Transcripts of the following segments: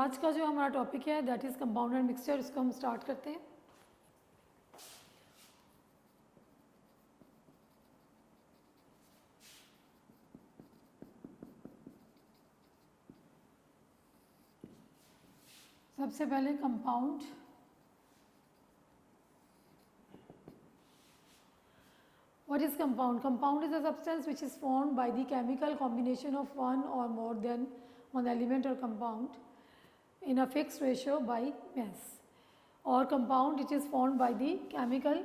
आज का जो हमारा टॉपिक है that is compound and mixture, इसको हम स्टार्ट करते हैं। सबसे पहले compound. What is compound? Compound is a substance which is formed by the chemical combination of one or more than one element or compound in a fixed ratio by mass. Or compound which is formed by the chemical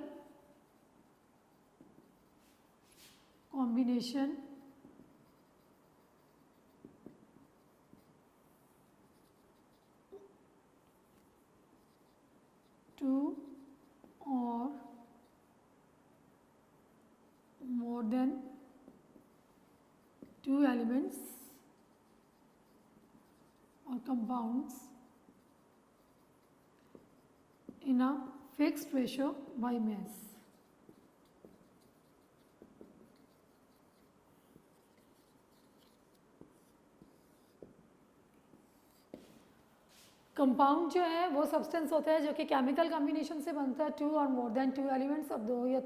combination two or more than two elements or compounds in a fixed ratio by mass. Compound जो है वो substance होता है जो कि chemical combination से बनता है, टू और मोर देन टू एलिमेंट्स, और दो या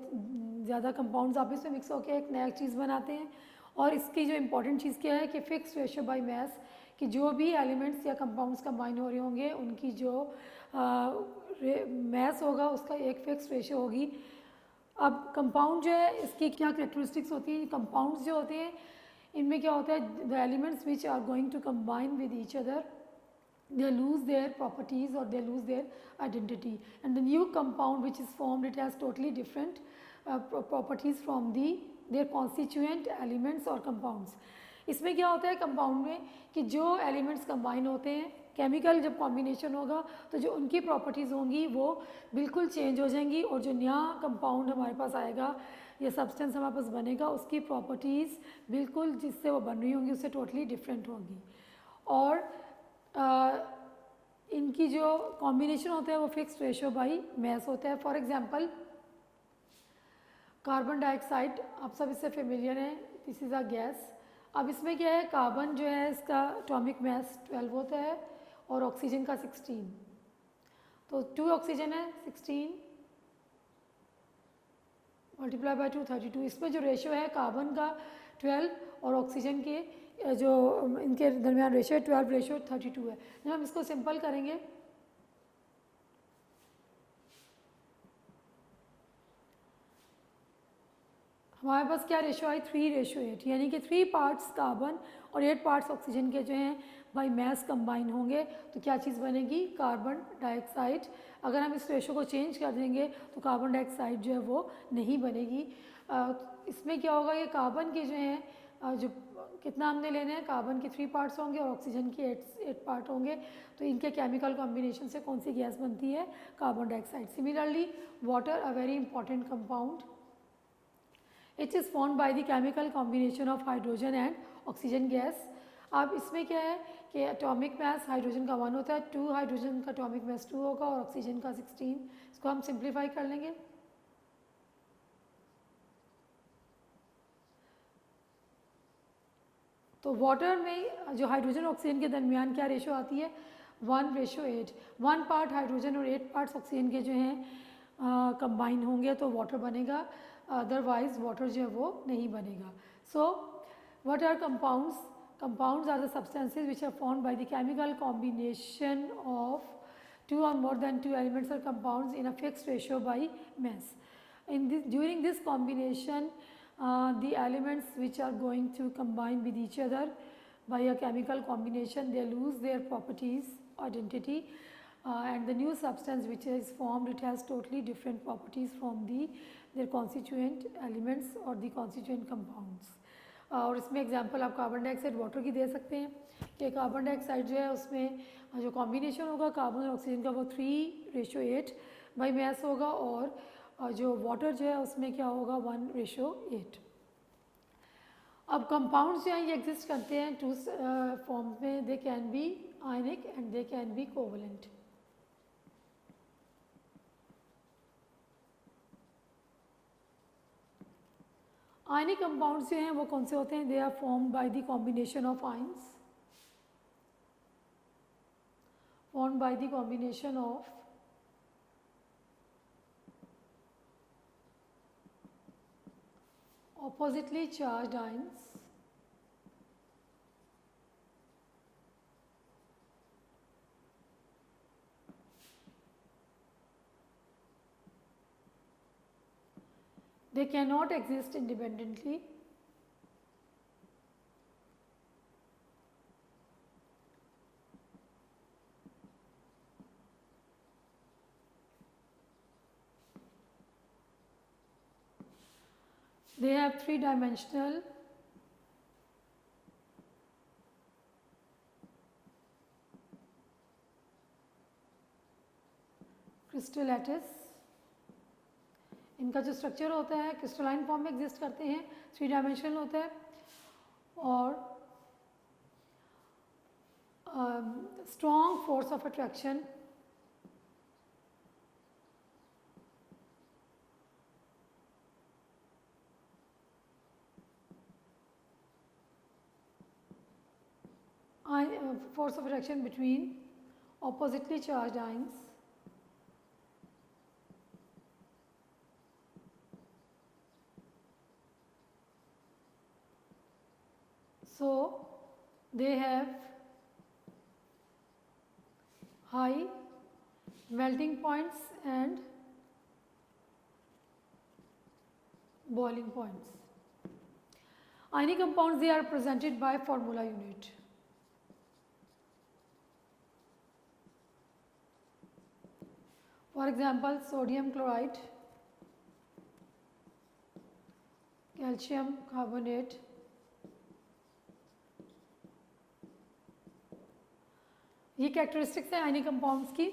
ज़्यादा कंपाउंड्स आपस में मिक्स होकर एक नया चीज़ बनाते हैं। और इसकी जो इम्पोर्टेंट चीज़ क्या है कि फिक्स रेशो बाय मास, कि जो भी एलिमेंट्स या कंपाउंड्स कंबाइन हो रहे होंगे उनकी जो मास होगा उसका एक फिक्स रेशो होगी। अब कंपाउंड जो है इसकी क्या कैरेक्टरिस्टिक्स होती हैं? कंपाउंड्स जो होते हैं इनमें क्या होता है, the elements which are going to combine with each other, they lose their properties or they lose their identity, and the new compound which is formed, it has totally different properties from their constituent elements or compounds. इसमें क्या होता है compound में कि जो elements combine होते हैं, chemical जब कॉम्बिनेशन होगा तो जो उनकी प्रॉपर्टीज़ होंगी वो बिल्कुल चेंज हो जाएंगी, और जो नया कंपाउंड हमारे पास आएगा या सब्सटेंस हमारे पास बनेगा उसकी प्रॉपर्टीज़ बिल्कुल जिससे वो बन रही होंगी उससे टोटली डिफरेंट होगी। और इनकी जो कॉम्बिनेशन होता है वो फिक्स्ड रेशो बाई मैस होता है। फॉर एग्जांपल कार्बन डाइऑक्साइड, आप सब इससे फेमिलियर हैं, दिस इज़ अ गैस। अब इसमें क्या है, कार्बन जो है इसका एटॉमिक मास 12 होता है और ऑक्सीजन का 16, तो 2 ऑक्सीजन है 16 मल्टीप्लाई बाय 2 32। इसमें जो रेशो है कार्बन का 12 और ऑक्सीजन के जो इनके दरमियान रेशो है 12 रेशो 32 है। जब हम इसको सिंपल करेंगे हमारे पास क्या रेशो आई, 3 रेशो 8, यानी कि 3 पार्ट्स कार्बन और 8 पार्ट्स ऑक्सीजन के जो हैं बाई मास कंबाइन होंगे तो क्या चीज़ बनेगी, कार्बन डाइऑक्साइड। अगर हम इस रेशो को चेंज कर देंगे तो कार्बन डाइऑक्साइड जो है वो नहीं बनेगी। इसमें क्या होगा, ये कार्बन के जो हैं जो कितना हमने लेना है, कार्बन के 3 पार्ट्स होंगे और ऑक्सीजन के 8 पार्ट होंगे, तो इनके केमिकल कॉम्बिनेशन से कौन सी गैस बनती है, carbon dioxide. Similarly water, a very important compound, it is formed by the chemical combination of hydrogen and oxygen gas. अब इसमें क्या है कि एटॉमिक मास हाइड्रोजन का 1 होता है, 2 हाइड्रोजन का एटॉमिक मास 2 होगा और ऑक्सीजन का 16। इसको हम सिंप्लीफाई कर लेंगे। तो वाटर में जो हाइड्रोजन और ऑक्सीजन के दरमियान क्या रेशो आती है, 1 रेशो 8। 1 पार्ट हाइड्रोजन और 8 पार्ट्स ऑक्सीजन के जो हैं कंबाइन होंगे तो वाटर बनेगा, अदरवाइज वाटर जो है वो नहीं बनेगा। So what are compounds? Compounds are the substances which are formed by the chemical combination of 2 or more than 2 elements or compounds in a fixed ratio by mass. During this combination, the elements which are going to combine with each other by a chemical combination, they lose their properties, identity, and the new substance which is formed, it has totally different properties from their constituent elements or the constituent compounds. और इसमें example आप carbon dioxide water की दे सकते हैं कि carbon dioxide जो है उसमें जो कॉम्बिनेशन होगा कार्बन और ऑक्सीजन का वो 3 रेशो 8 बाई मास होगा, और जो वाटर जो है उसमें क्या होगा, 1 रेशो 8। अब कंपाउंड्स जो हैं ये एग्जिस्ट करते हैं 2 फॉर्म में, they can be ionic and they can be covalent. Ionic compounds जो हैं वो कौन से होते हैं, they are formed by the combination of ions formed by the combination of oppositely charged ions they cannot exist independently they have three-dimensional crystal lattice इनका जो structure होता है क्रिस्टलाइन फॉर्म में एग्जिस्ट करते हैं, थ्री डायमेंशनल होता है और strong force of attraction force of attraction between oppositely charged ions so they have high melting points and boiling points. Ionic compounds, they are presented by formula unit. For example, sodium chloride, calcium carbonate, ये characteristics हैं ionic compounds की।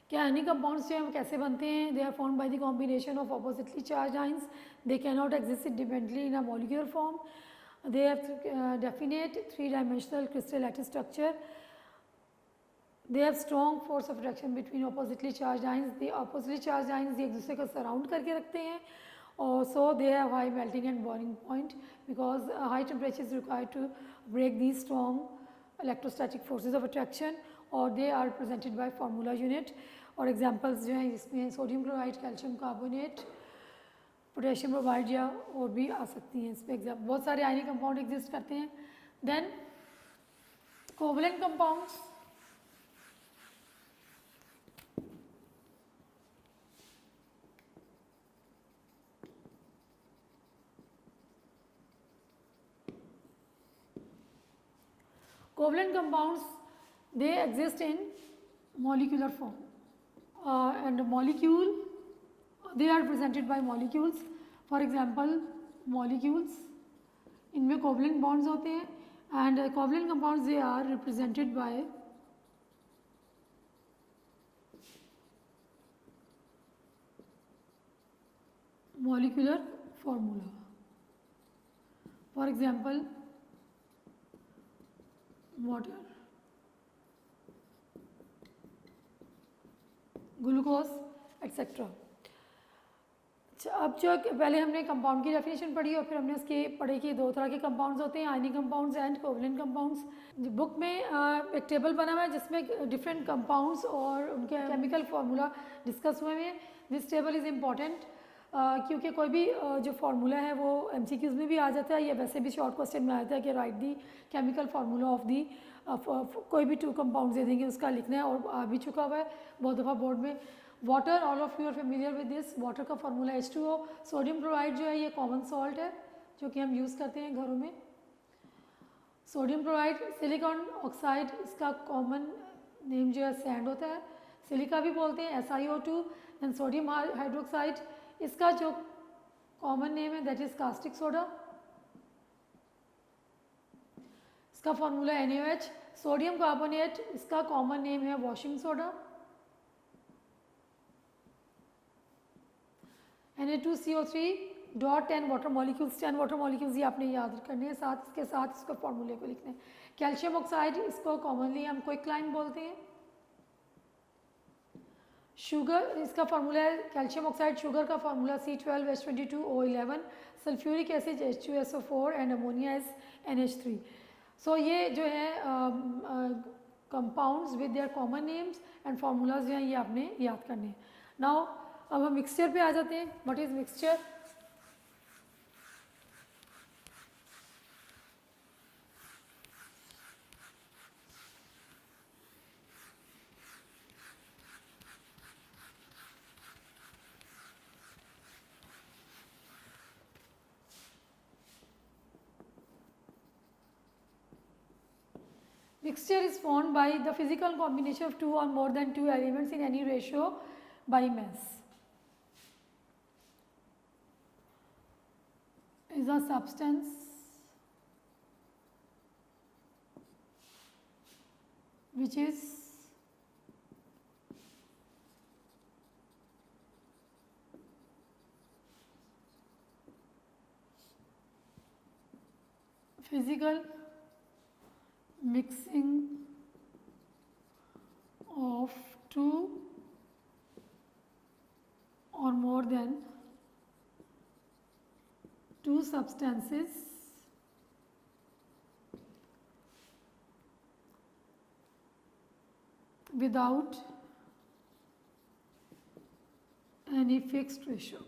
क्या आयनिक compounds जो हैं कैसे बनते हैं? They are formed by the combination of oppositely charge ions, they can not exist independently in a molecular form, they have definite three dimensional crystal lattice structure, they have strong force of attraction between oppositely charge ions, they oppositely charge ions एक दूसरे को surround करके रखते हैं और so they have high melting and boiling point because high temperature is required to break the strong electrostatic forces of attraction और they are presented by formula unit। और examples जो हैं इसमें sodium chloride, calcium carbonate, potassium bromide या और भी आ सकती हैं इसमें एग्जाम। बहुत सारे आयनिक कंपाउंड एग्जिस्ट करते हैं। Then covalent compounds, covalent compounds they exist in molecular form and molecule they are presented by molecules। for example molecules इनमें covalent bonds होते हैं and covalent compounds they are represented by molecular formula। for example water, glucose etcetera. अच्छा, अब जो पहले हमने compound की definition पढ़ी और फिर हमने उसके पढ़े कि दो तरह के कंपाउंड्स होते हैं, ionic compounds and covalent compounds. Book में एक टेबल बना हुआ है जिसमें डिफरेंट कंपाउंड्स और उनके केमिकल फार्मूला डिस्कस हुए हैं। दिस टेबल इज़ इम्पॉर्टेंट क्योंकि कोई भी जो फार्मूला है वो एमसीक्यूज़ में भी आ जाता है या वैसे भी शॉर्ट क्वेश्चन में आता है कि right the chemical formula of the कोई भी टू कंपाउंड्स दे देंगे उसका लिखना है और आ भी चुका हुआ है बहुत दफ़ा बोर्ड में। Water, all of you are familiar with this. Water का फार्मूला H2O। सोडियम क्लोराइड जो है ये कॉमन सॉल्ट है जो कि हम यूज़ करते हैं घरों में। सोडियम क्लोराइड, सिलिकॉन ऑक्साइड इसका कॉमन नेम जो है सैंड होता है, सिलिका भी बोलते हैं SiO2। एंड सोडियम हाइड्रोक्साइड इसका जो कॉमन नेम है दैट इज़ कास्टिक सोडा, इसका फार्मूला NaOH। सोडियम कार्बोनेट इसका कॉमन नेम है washing soda. Na2CO3 dot 10 water molecules, 10 water molecules ये आपने याद करने हैं, साथ इसके साथ इसको फार्मूले को लिखना है। कैल्शियम ऑक्साइड इसको कॉमनली हम क्विकलाइन बोलते हैं। शुगर इसका फार्मूला है कैल्शियम ऑक्साइड, शुगर का formula C12H22O11, sulphuric acid H2SO4 and ammonia is NH3। सो ये जो है compounds with their common names and formulas जो हैं ये आपने याद करने हैं. नाउ अब हम मिक्सचर पे आ जाते हैं. What is mixture? Mixture is formed by the physical combination of two or more than two elements in any ratio by mass. Is a substance which is physical mixing of two or more than two substances without any fixed ratio.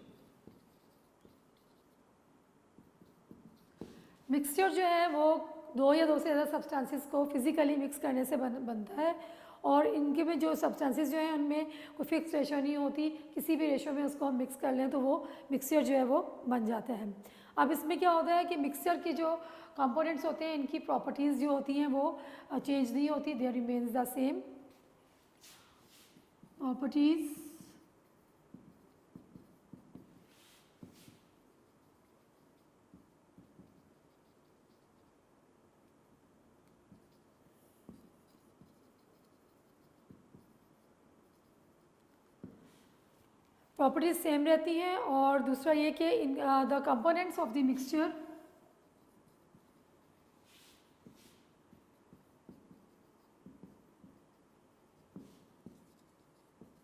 Mixture जो है वो दो या दो से ज़्यादा substances को physically mix करने से बनता है और इनके में जो सब्सटेंसेस जो हैं उनमें कोई फिक्स रेशो नहीं होती, किसी भी रेशो में उसको हम मिक्स कर लें तो वो मिक्सचर जो है वो बन जाता है. अब इसमें क्या होता है कि मिक्सचर के जो कंपोनेंट्स होते हैं इनकी प्रॉपर्टीज़ जो होती हैं वो चेंज नहीं होती, there remains the same. Properties properties same रहती हैं. और दूसरा ये कि the components of the mixture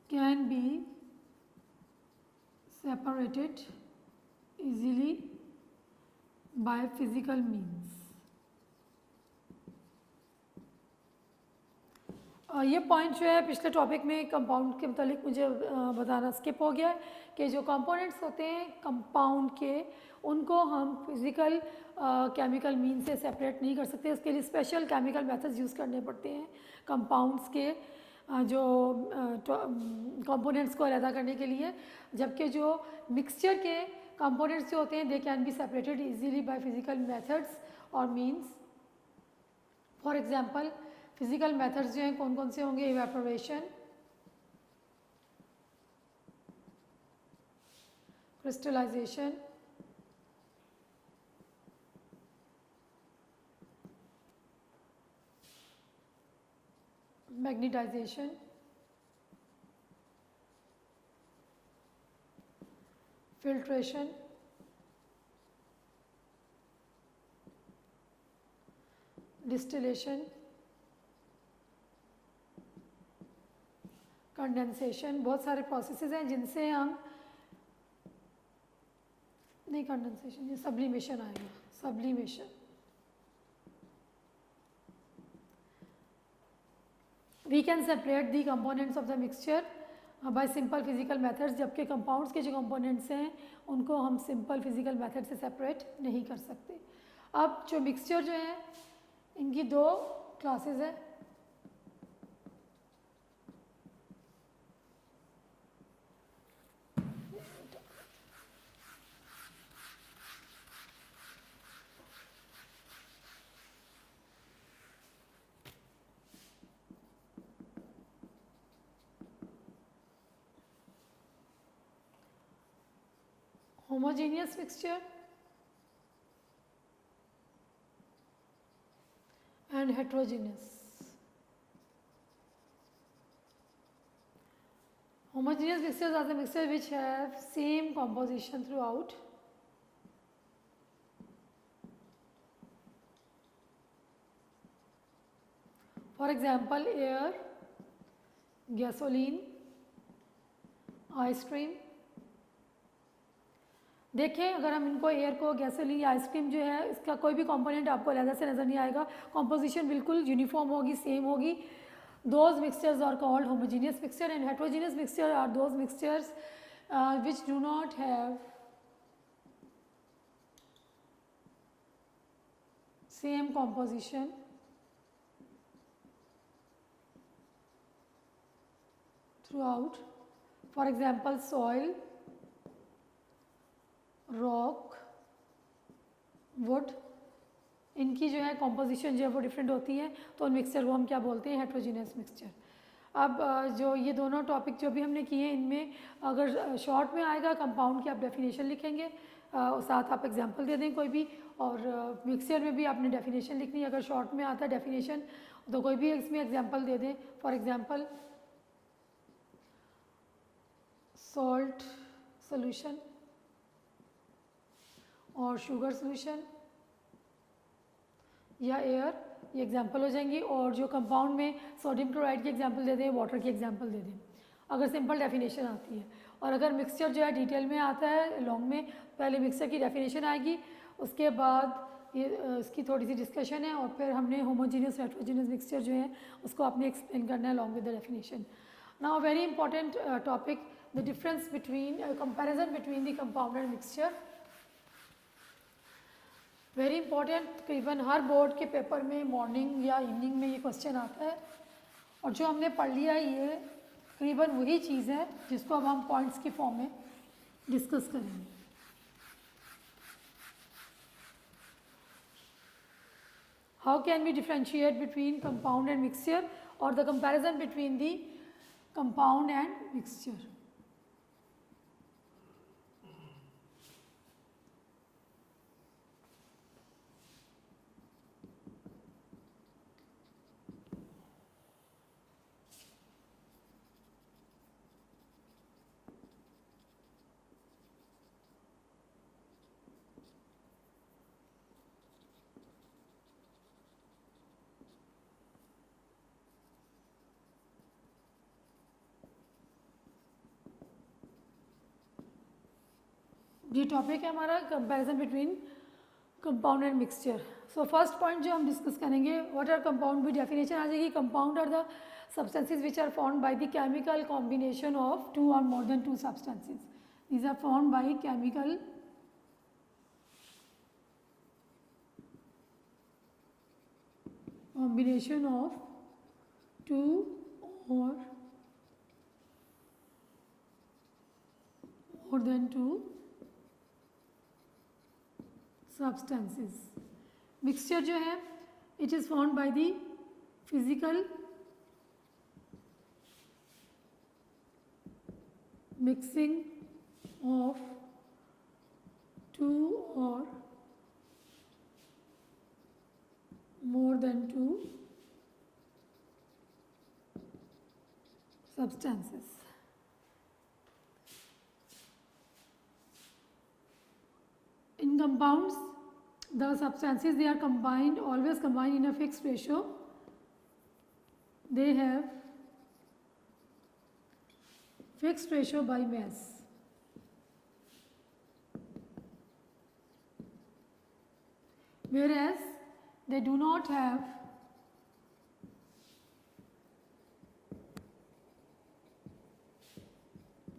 can be separated easily by physical means. ये पॉइंट जो है पिछले टॉपिक में कंपाउंड के मतलब मुझे बताना स्किप हो गया कि जो कंपोनेंट्स होते हैं कंपाउंड के उनको हम फिज़िकल केमिकल मीन से सेपरेट नहीं कर सकते. उसके लिए स्पेशल केमिकल मेथड्स यूज़ करने पड़ते हैं कंपाउंड्स के जो कंपोनेंट्स को अलग करने के लिए. जबकि जो मिक्सचर के कंपोनेंट्स जो होते हैं they can be separated easily by physical methods और means. For example physical methods जो हैं कौन कौन से होंगे? Evaporation, crystallization, magnetization, filtration, distillation, condensation. बहुत सारे प्रोसेसेस हैं जिनसे हम नहीं कंडेंसेशन, ये सब्लिमेशन आएगा. Sublimation we can separate the components of the mixture by simple physical methods. जबकि कंपाउंड्स के जो कंपोनेंट्स हैं उनको हम सिंपल फिजिकल मेथड से सेपरेट नहीं कर सकते. अब जो मिक्सचर जो है इनकी दो क्लासेस हैं. homogeneous mixture and heterogeneous. Homogeneous mixtures are the mixtures which have same composition throughout. For example, air, gasoline, ice cream. देखें अगर हम इनको एयर को गैसोलीन या आइसक्रीम जो है इसका कोई भी कंपोनेंट आपको अलग से नज़र नहीं आएगा. कॉम्पोजिशन बिल्कुल यूनिफॉर्म होगी, सेम होगी. those mixtures are called homogeneous mixture, and heterogeneous mixture are those mixtures which do not have same composition throughout. For example, soil, rock, wood, इनकी जो है कॉम्पोजिशन जो है वो डिफरेंट होती है, तो उन मिक्सचर को हम क्या बोलते हैं, हेट्रोजीनियस मिक्सचर। अब जो ये दोनों टॉपिक जो भी हमने किए, इनमें अगर शॉर्ट में आएगा कंपाउंड की आप डेफिनेशन लिखेंगे, साथ आप एग्जांपल दे दें कोई भी, और मिक्सचर में भी आपने डेफिनेशन लिखनी है। अगर शॉर्ट में आता है डेफिनेशन तो कोई भी इसमें एग्जांपल दे दें। फॉर एग्जांपल सॉल्ट सॉल्यूशन और शुगर सॉल्यूशन या एयर, ये एग्जांपल हो जाएंगी। और जो कंपाउंड में सोडियम क्लोराइड की एग्जांपल दे दें, वाटर की एग्जांपल दे दें, अगर सिंपल डेफिनेशन आती है। और अगर मिक्सचर जो है डिटेल में आता है लॉन्ग में, पहले मिक्सचर की डेफिनेशन आएगी, उसके बाद ये इसकी थोड़ी सी डिस्कशन है, और फिर हमने होमोजीनियस हेट्रोजीनियस मिक्सचर जो है उसको आपने एक्सप्लेन करना है long with the definition. Now very important topic, the difference between comparison between the compound and mixture. Very important, तकरीबन हर बोर्ड के पेपर में मॉर्निंग या इवनिंग में ये क्वेश्चन आता है, और जो हमने पढ़ लिया है ये तकरीबन वही चीज़ है जिसको अब हम पॉइंट्स की फॉर्म में डिस्कस करेंगे। How can we differentiate between compound and mixture, और the comparison between the compound and mixture. ये टॉपिक है हमारा comparison between compound and mixture. So first point जो हम डिस्कस करेंगे, व्हाट आर कंपाउंड, भी डेफिनेशन आ जाएगी। Compound are the substances which are formed by the chemical combination of two or more than two substances. These are formed by chemical combination of two or more than two substances. Mixture जो है, it is formed by the physical mixing of two or more than two substances. In compounds, the substances, they are combined, always combined in a fixed ratio. They have fixed ratio by mass. Whereas they do not have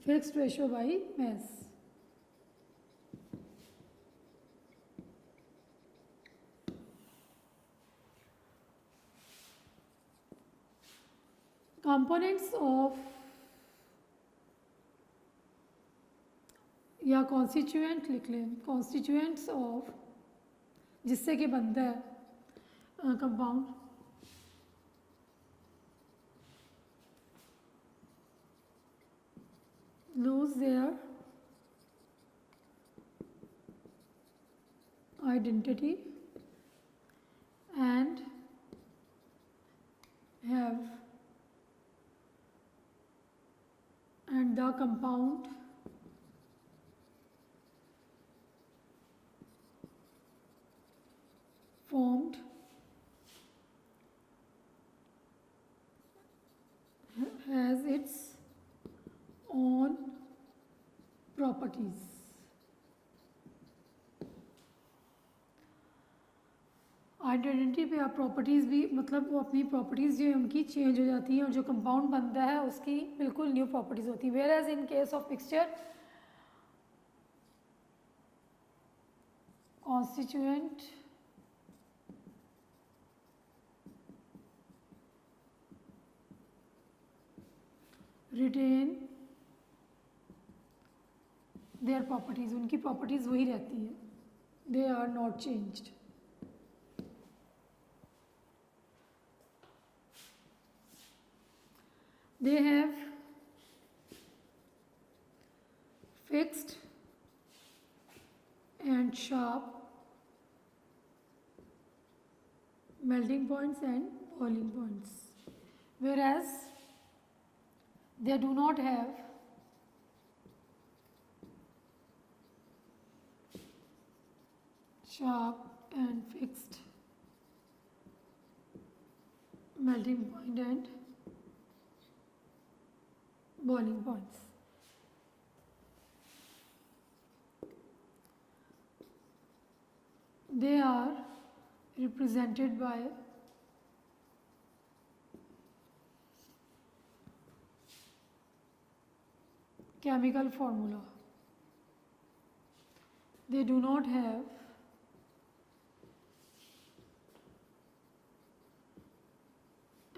fixed ratio by mass. Components of या constituent लिख लें, constituents of, जिससे कि बनता है compound, lose their identity and have, and the compound formed has its own properties. Identity पे आप properties भी मतलब वो अपनी प्रॉपर्टीज़ जो है उनकी चेंज हो जाती हैं और जो कंपाउंड बनता है उसकी बिल्कुल न्यू प्रॉपर्टीज़ होती है। Where as in case of mixture constituent retain their properties, उनकी प्रॉपर्टीज़ वही रहती हैं, they are not changed. They have fixed and sharp melting points and boiling points, whereas they do not have sharp and fixed melting point and boiling points. They are represented by chemical formula. They do not have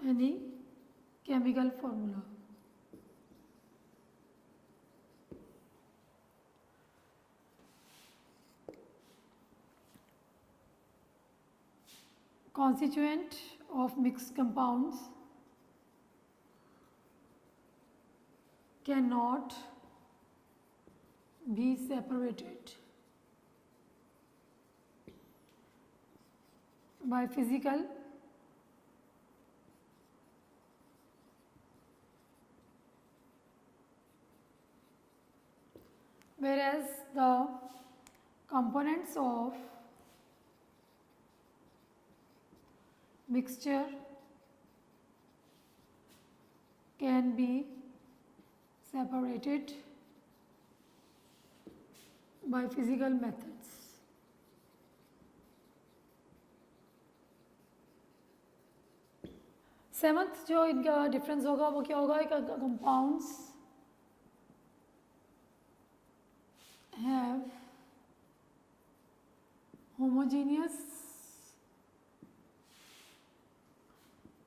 any chemical formula. Constituent of mixed compounds cannot be separated by physical whereas the components of mixture can be separated by physical methods. Seventh जो इनका difference होगा वो क्या होगा, compounds have homogeneous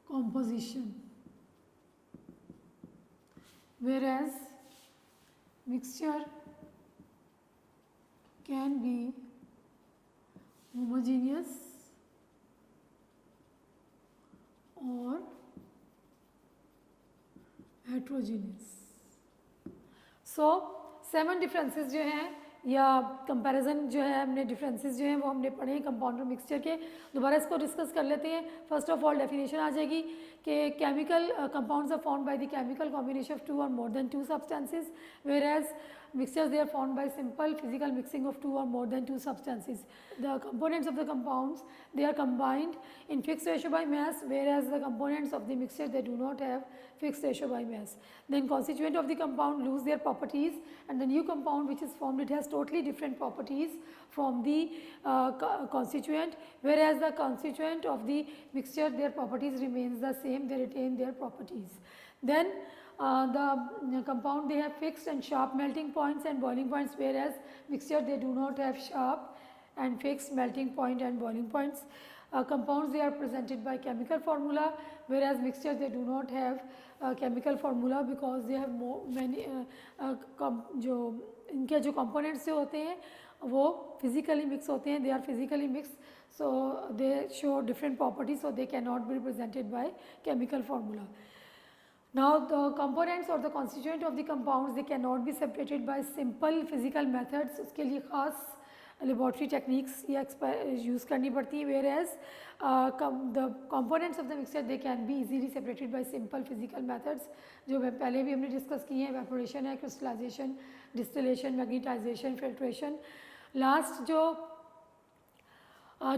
composition, whereas mixture can be homogeneous or heterogeneous. So 7 differences जो हैं या comparison जो है हमने डिफरेंसेस जो हैं वो हमने पढ़े हैं कंपाउंड और मिक्सचर के। दोबारा इसको डिस्कस कर लेते हैं। फर्स्ट ऑफ ऑल डेफिनेशन आ जाएगी कि chemical compounds are formed by the chemical combination of 2 और more than 2 substances, where as mixtures they are formed by simple physical mixing of 2 or more than 2 substances. The components of the compounds they are combined in fixed ratio by mass, whereas the components of the mixture they do not have fixed ratio by mass. Then constituent of the compound lose their properties and the new compound which is formed it has totally different properties from the constituent, whereas the constituent of the mixture their properties remains the same, they retain their properties. Then the compound they have fixed and sharp melting points and boiling points, whereas mixture they do not have sharp and fixed melting point and boiling points. Compounds they are presented by chemical formula, whereas mixture they do not have chemical formula because they have many जो इनके जो components से होते हैं वो physically mix होते हैं, they are physically mixed, so they show different properties, so they cannot be represented by chemical formula. Now the components or the constituent of the compounds they cannot be separated by simple physical methods, उसके लिए ख़ास laboratory techniques या use करनी पड़ती है, whereas the components of the mixture they can be easily separated by simple physical methods जो पहले भी हमने discuss किए हैं, evaporation है, crystallization, distillation, magnetization, filtration. Last जो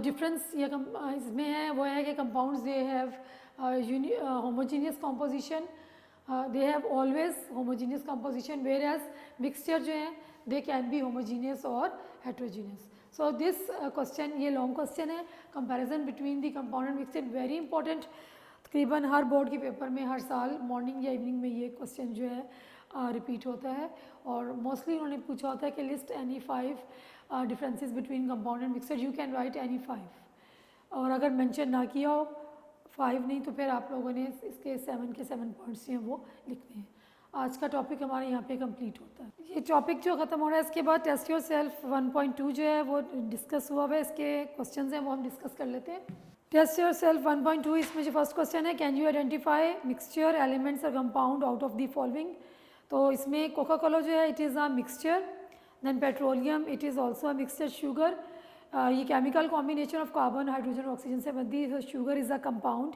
difference या इसमें है वो है कि compounds they have homogeneous composition, they have always homogeneous composition, whereas mixture जो है they can be homogeneous or heterogeneous. So this question, ये लॉन्ग क्वेश्चन है, comparison between the compound and mixture, very important. तकरीबन हर board के paper में हर साल morning या evening में ये क्वेश्चन जो है रिपीट होता है, और मोस्टली उन्होंने पूछा होता है कि list any 5 differences between compound and mixture, you can write any 5, और अगर मेंशन ना किया हो 5 नहीं तो फिर आप लोगों ने इसके 7 के 7 पॉइंट्स जो हैं वो लिखने हैं। आज का टॉपिक हमारे यहाँ पे कंप्लीट होता है। ये टॉपिक जो ख़त्म हो रहा है इसके बाद टेस्ट योर सेल्फ 1.2 जो है वो डिस्कस हुआ है, इसके क्वेश्चंस हैं वो हम डिस्कस कर लेते हैं। टेस्ट योर सेल्फ 1.2, इसमें जो फर्स्ट क्वेश्चन है, can you identify mixture elements और compound out of the following. तो इसमें कोका कोला जो है it is a mixture, then petroleum it is also a mixture, sugar ये chemical combination of carbon hydrogen और oxygen से बनती है, sugar is a compound.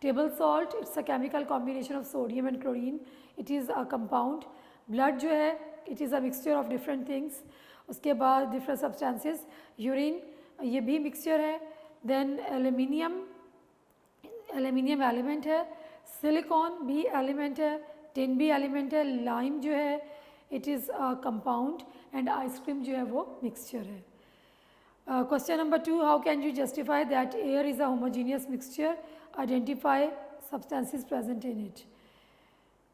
Table salt it's a chemical combination of sodium and chlorine, it is a compound. Blood जो है it is a mixture of different things. उसके बाद different substances, urine ये भी मिक्सचर है। देन एल्यूमिनियम एलिमेंट है, silicon भी element है, टिन भी एलिमेंट है, लाइम जो है it is a compound, and ice cream जो है वो मिक्सचर है। Question number 2, how can you justify that air is a homogeneous mixture? Identify substances present in it.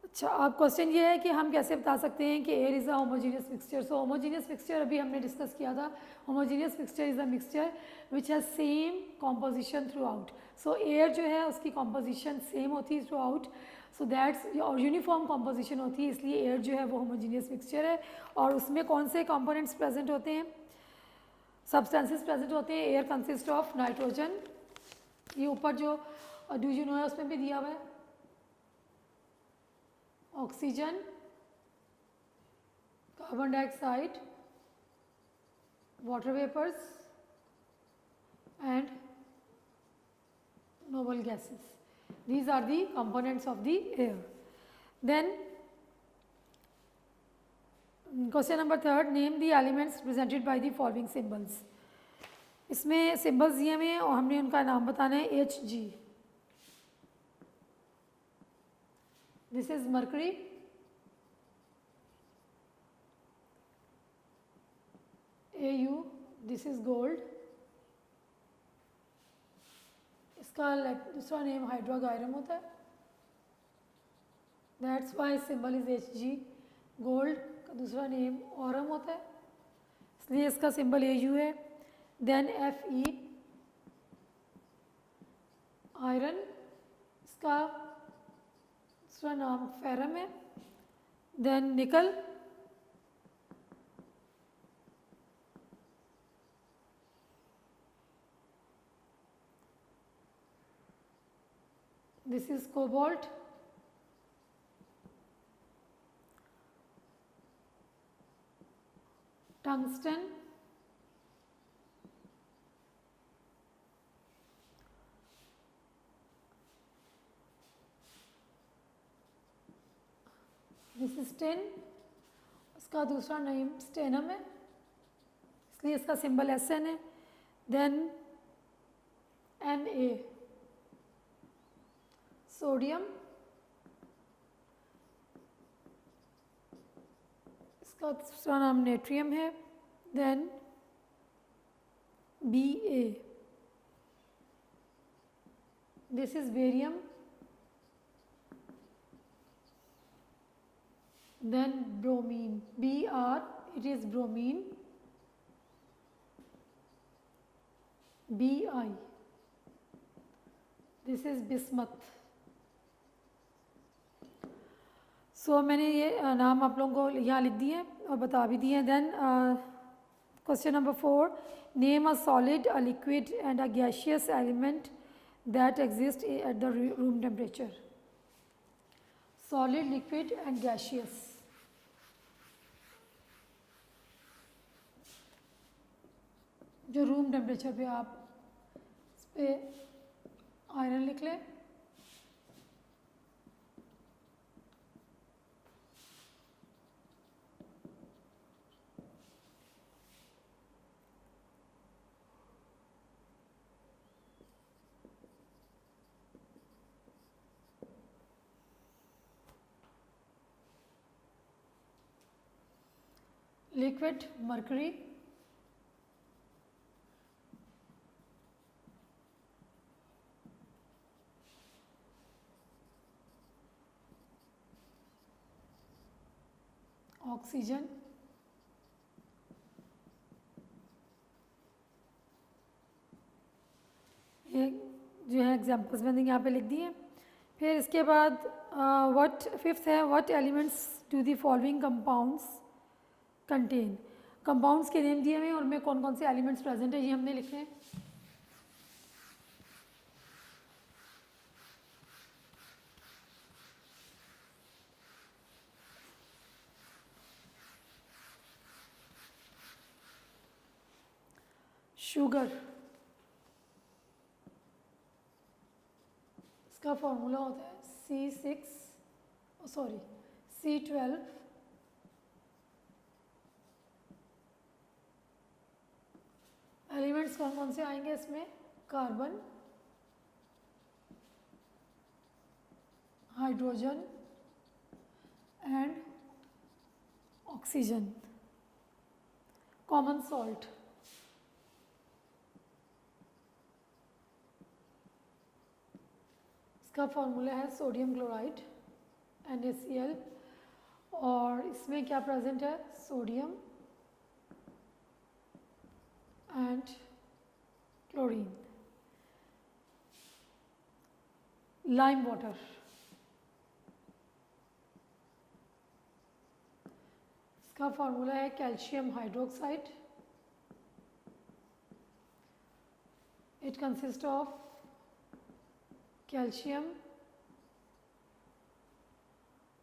अच्छा, अब क्वेश्चन ये है कि हम कैसे बता सकते हैं कि air is a homogeneous mixture. So homogeneous mixture अभी हमने डिस्कस किया था, homogeneous mixture is a mixture which has same composition through out. So air जो है उसकी कॉम्पोजिशन सेम होती है थ्रू आउट, सो दैट्स और यूनिफॉर्म कॉम्पोजिशन होती है, इसलिए एयर जो है वो होमोजीनियस मिक्सचर है। और उसमें कौन से कॉम्पोनेंट्स प्रेजेंट होते हैं, सब्सटेंसेस प्रेजेंट होते हैं। एयर कंसिस्ट ऑफ नाइट्रोजन, ये ऊपर जो डू यू नो है उसमें भी दिया हुआ है, oxygen, carbon dioxide, water vapours and noble gases. These are the components of the air. Then question number 3, name the elements presented by the following symbols. इसमें सिम्बल्स दिए हुए हैं और हमने उनका नाम बताना है। Hg, this is mercury, Au, this is gold, इसका दूसरा नेम हाइड्रोगायरम होता है, that's why symbol is Hg। Gold का दूसरा नेम ऑरम होता है, इसलिए इसका सिंबल Au है। देन Fe, आयरन, इसका दूसरा नाम फेरम है। देन निकल, this is cobalt, tungsten, this is tin, इसका दूसरा नेम स्टेनम है, इसलिए इसका सिंबल Sn है। देन Na, सोडियम, इसका दूसरा नाम नेट्रियम है। Then Ba, this is barium. Then bromine, Br, it is bromine. Bi, this is bismuth. So मैंने ये नाम आप लोगों को यहाँ लिख दिए और बता भी दिए। Then question number 4, name a solid, a liquid and a gaseous element that exist at the room temperature. Solid, liquid and gaseous, जो रूम टेम्परेचर पे आप इस पर आयरन लिख लें, लिक्विड मर्करी, ऑक्सीजन, ये जो है एग्जाम्पल्स मैंने यहाँ पे लिख दिए। फिर इसके बाद व्हाट फिफ्थ है, what elements do the following compounds contain. Compounds के नेम दिए हुए हैं और उनमें कौन कौन से एलिमेंट्स प्रेजेंट है ये हमने लिखे हैं। शुगर, इसका फॉर्मूला होता है C12। एलिमेंट्स कौन कौन से आएंगे इसमें, carbon, hydrogen and oxygen. Common salt, इसका फॉर्मूला है सोडियम क्लोराइड NaCl, और इसमें क्या प्रेजेंट है, sodium and chlorine. Lime water, इसका फॉर्मूला है calcium hydroxide. It consist of calcium,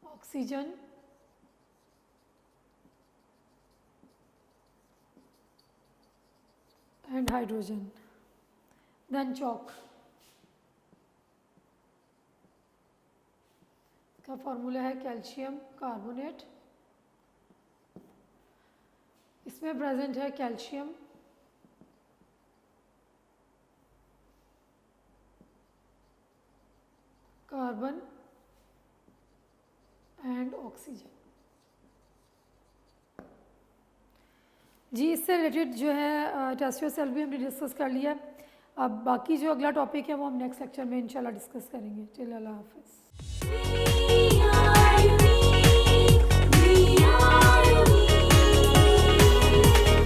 oxygen and hydrogen. Then chalk, इसका फॉर्मूला है कैल्शियम कार्बोनेट। इसमें प्रेजेंट है कैल्शियम, कार्बन एंड ऑक्सीजन। जी, इससे रिलेटेड जो है टेस्टियो सेल भी हमने डिस्कस कर लिया। अब बाकी जो अगला टॉपिक है वो हम नेक्स्ट लेक्चर में इंशाल्लाह डिस्कस करेंगे। टिल अल्लाह हाफिज़।